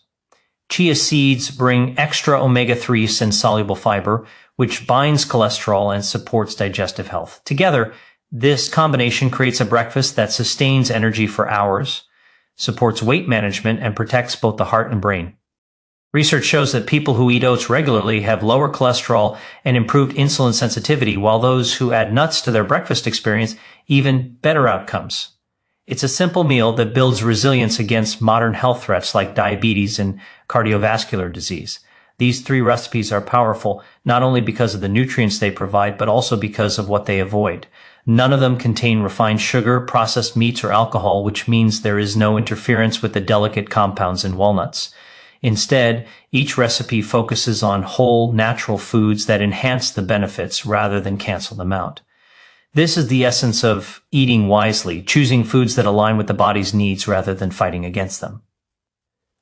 Chia seeds bring extra omega-3s and soluble fiber, which binds cholesterol and supports digestive health. Together, this combination creates a breakfast that sustains energy for hours, supports weight management, and protects both the heart and brain. Research shows that people who eat oats regularly have lower cholesterol and improved insulin sensitivity, while those who add nuts to their breakfast experience even better outcomes. It's a simple meal that builds resilience against modern health threats like diabetes and cardiovascular disease. These 3 recipes are powerful not only because of the nutrients they provide, but also because of what they avoid. None of them contain refined sugar, processed meats, or alcohol, which means there is no interference with the delicate compounds in walnuts. Instead, each recipe focuses on whole, natural foods that enhance the benefits rather than cancel them out. This is the essence of eating wisely, choosing foods that align with the body's needs rather than fighting against them.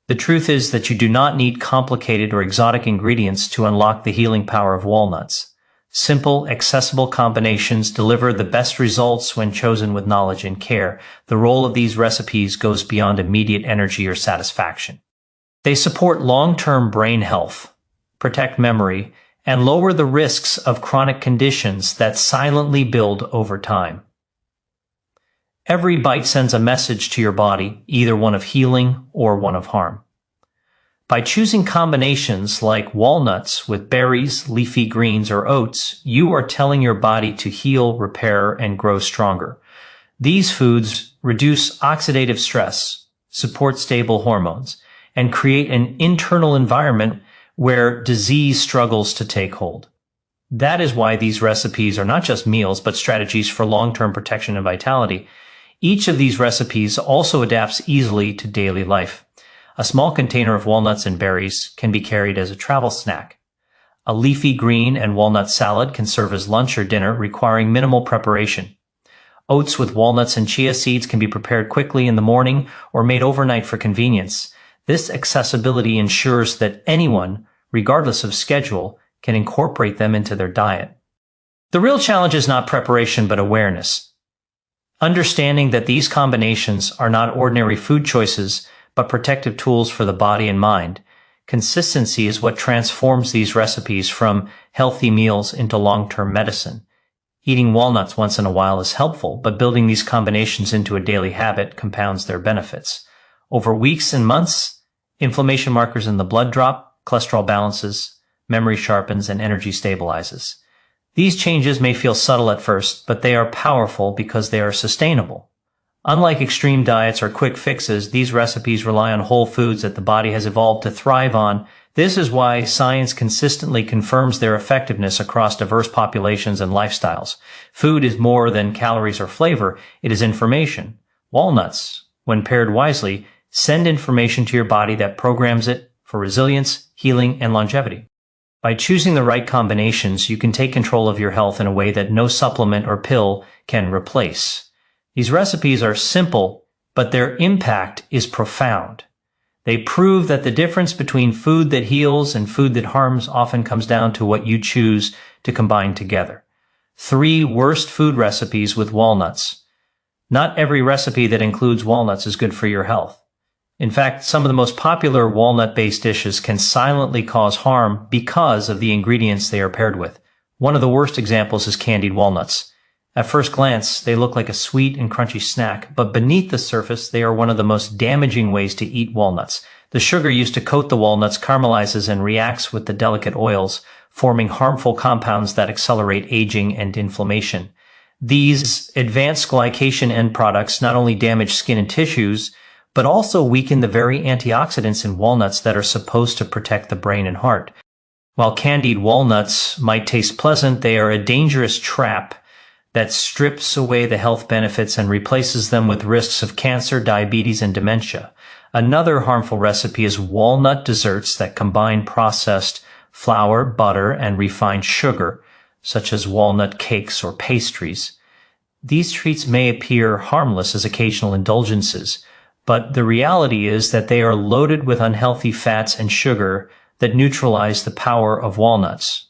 The truth is that you do not need complicated or exotic ingredients to unlock the healing power of walnuts. Simple, accessible combinations deliver the best results when chosen with knowledge and care. The role of these recipes goes beyond immediate energy or satisfaction. They support long-term brain health, protect memory, and lower the risks of chronic conditions that silently build over time. Every bite sends a message to your body, either one of healing or one of harm. By choosing combinations like walnuts with berries, leafy greens, or oats, you are telling your body to heal, repair, and grow stronger. These foods reduce oxidative stress, support stable hormones, and create an internal environment where disease struggles to take hold. That is why these recipes are not just meals, but strategies for long-term protection and vitality. Each of these recipes also adapts easily to daily life. A small container of walnuts and berries can be carried as a travel snack. A leafy green and walnut salad can serve as lunch or dinner, requiring minimal preparation. Oats with walnuts and chia seeds can be prepared quickly in the morning or made overnight for convenience. This accessibility ensures that anyone, regardless of schedule, can incorporate them into their diet. The real challenge is not preparation, but awareness. Understanding that these combinations are not ordinary food choices, but protective tools for the body and mind. Consistency is what transforms these recipes from healthy meals into long-term medicine. Eating walnuts once in a while is helpful, but building these combinations into a daily habit compounds their benefits. Over weeks and months, inflammation markers in the blood drop, cholesterol balances, memory sharpens, and energy stabilizes. These changes may feel subtle at first, but they are powerful because they are sustainable. Unlike extreme diets or quick fixes, these recipes rely on whole foods that the body has evolved to thrive on. This is why science consistently confirms their effectiveness across diverse populations and lifestyles. Food is more than calories or flavor, it is information. Walnuts, when paired wisely, send information to your body that programs it for resilience, healing, and longevity. By choosing the right combinations, you can take control of your health in a way that no supplement or pill can replace. These recipes are simple, but their impact is profound. They prove that the difference between food that heals and food that harms often comes down to what you choose to combine together. 3 worst food recipes with walnuts. Not every recipe that includes walnuts is good for your health. In fact, some of the most popular walnut-based dishes can silently cause harm because of the ingredients they are paired with. One of the worst examples is candied walnuts. At first glance, they look like a sweet and crunchy snack, but beneath the surface, they are one of the most damaging ways to eat walnuts. The sugar used to coat the walnuts caramelizes and reacts with the delicate oils, forming harmful compounds that accelerate aging and inflammation. These advanced glycation end products not only damage skin and tissues, but also weaken the very antioxidants in walnuts that are supposed to protect the brain and heart. While candied walnuts might taste pleasant, they are a dangerous trap that strips away the health benefits and replaces them with risks of cancer, diabetes, and dementia. Another harmful recipe is walnut desserts that combine processed flour, butter, and refined sugar, such as walnut cakes or pastries. These treats may appear harmless as occasional indulgences, but the reality is that they are loaded with unhealthy fats and sugar that neutralize the power of walnuts.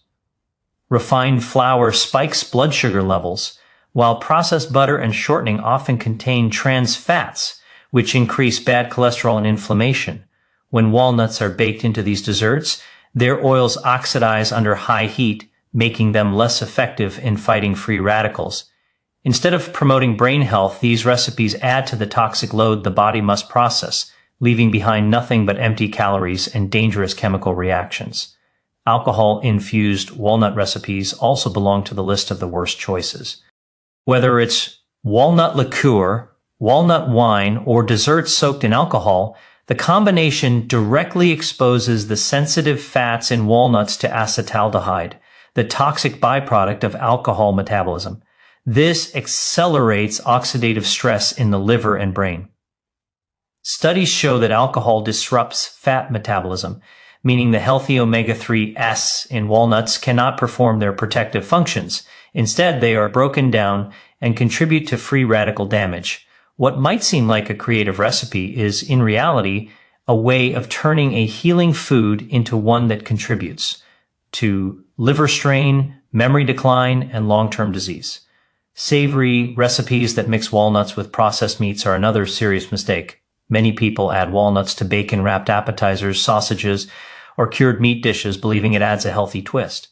Refined flour spikes blood sugar levels, while processed butter and shortening often contain trans fats, which increase bad cholesterol and inflammation. When walnuts are baked into these desserts, their oils oxidize under high heat, making them less effective in fighting free radicals. Instead of promoting brain health, these recipes add to the toxic load the body must process, leaving behind nothing but empty calories and dangerous chemical reactions. Alcohol-infused walnut recipes also belong to the list of the worst choices. Whether it's walnut liqueur, walnut wine, or desserts soaked in alcohol, the combination directly exposes the sensitive fats in walnuts to acetaldehyde, the toxic byproduct of alcohol metabolism. This accelerates oxidative stress in the liver and brain. Studies show that alcohol disrupts fat metabolism, meaning the healthy omega-3s in walnuts cannot perform their protective functions. Instead, they are broken down and contribute to free radical damage. What might seem like a creative recipe is, in reality, a way of turning a healing food into one that contributes to liver strain, memory decline, and long-term disease. Savory recipes that mix walnuts with processed meats are another serious mistake. Many people add walnuts to bacon-wrapped appetizers, sausages, or cured meat dishes, believing it adds a healthy twist.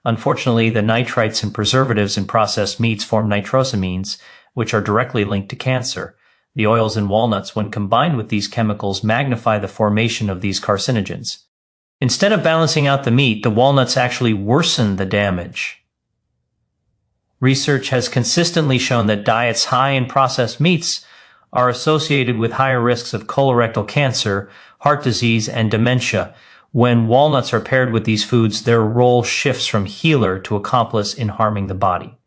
Unfortunately, the nitrites and preservatives in processed meats form nitrosamines, which are directly linked to cancer. The oils in walnuts, when combined with these chemicals, magnify the formation of these carcinogens. Instead of balancing out the meat, the walnuts actually worsen the damage. Research has consistently shown that diets high in processed meats are associated with higher risks of colorectal cancer, heart disease, and dementia. When walnuts are paired with these foods, their role shifts from healer to accomplice in harming the body.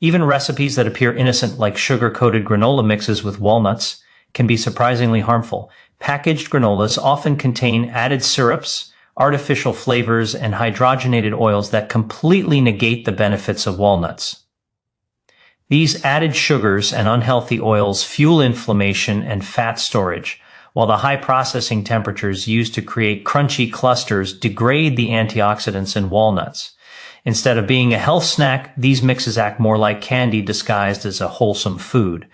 Even recipes that appear innocent, like sugar-coated granola mixes with walnuts, can be surprisingly harmful. Packaged granolas often contain added syrups, artificial flavors, and hydrogenated oils that completely negate the benefits of walnuts. These added sugars and unhealthy oils fuel inflammation and fat storage, while the high processing temperatures used to create crunchy clusters degrade the antioxidants in walnuts. Instead of being a health snack, these mixes act more like candy disguised as a wholesome food.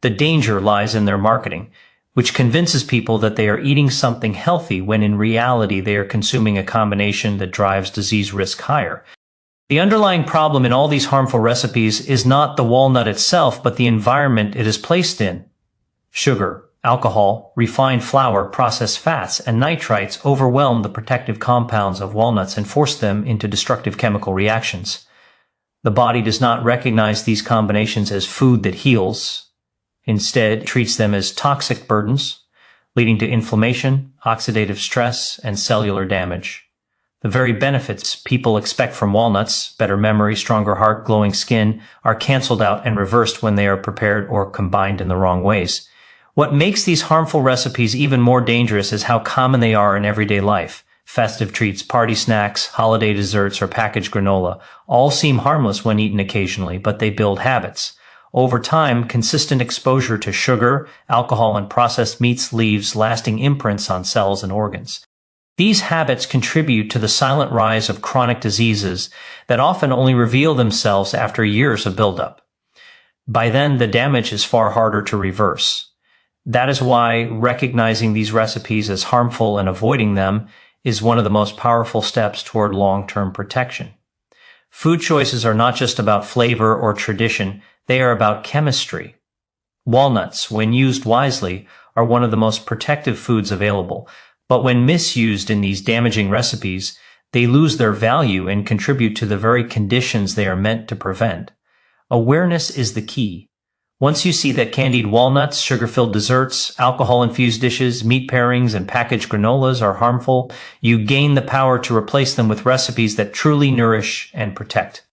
The danger lies in their marketing, which convinces people that they are eating something healthy when in reality they are consuming a combination that drives disease risk higher. The underlying problem in all these harmful recipes is not the walnut itself, but the environment it is placed in. Sugar, alcohol, refined flour, processed fats, and nitrites overwhelm the protective compounds of walnuts and force them into destructive chemical reactions. The body does not recognize these combinations as food that heals. Instead, it treats them as toxic burdens, leading to inflammation, oxidative stress, and cellular damage. The very benefits people expect from walnuts, better memory, stronger heart, glowing skin, are canceled out and reversed when they are prepared or combined in the wrong ways. What makes these harmful recipes even more dangerous is how common they are in everyday life. Festive treats, party snacks, holiday desserts, or packaged granola all seem harmless when eaten occasionally, but they build habits. Over time, consistent exposure to sugar, alcohol, and processed meats leaves lasting imprints on cells and organs. These habits contribute to the silent rise of chronic diseases that often only reveal themselves after years of buildup. By then, the damage is far harder to reverse. That is why recognizing these recipes as harmful and avoiding them is one of the most powerful steps toward long-term protection. Food choices are not just about flavor or tradition, they are about chemistry. Walnuts, when used wisely, are one of the most protective foods available. But when misused in these damaging recipes, they lose their value and contribute to the very conditions they are meant to prevent. Awareness is the key. Once you see that candied walnuts, sugar-filled desserts, alcohol-infused dishes, meat pairings, and packaged granolas are harmful, you gain the power to replace them with recipes that truly nourish and protect.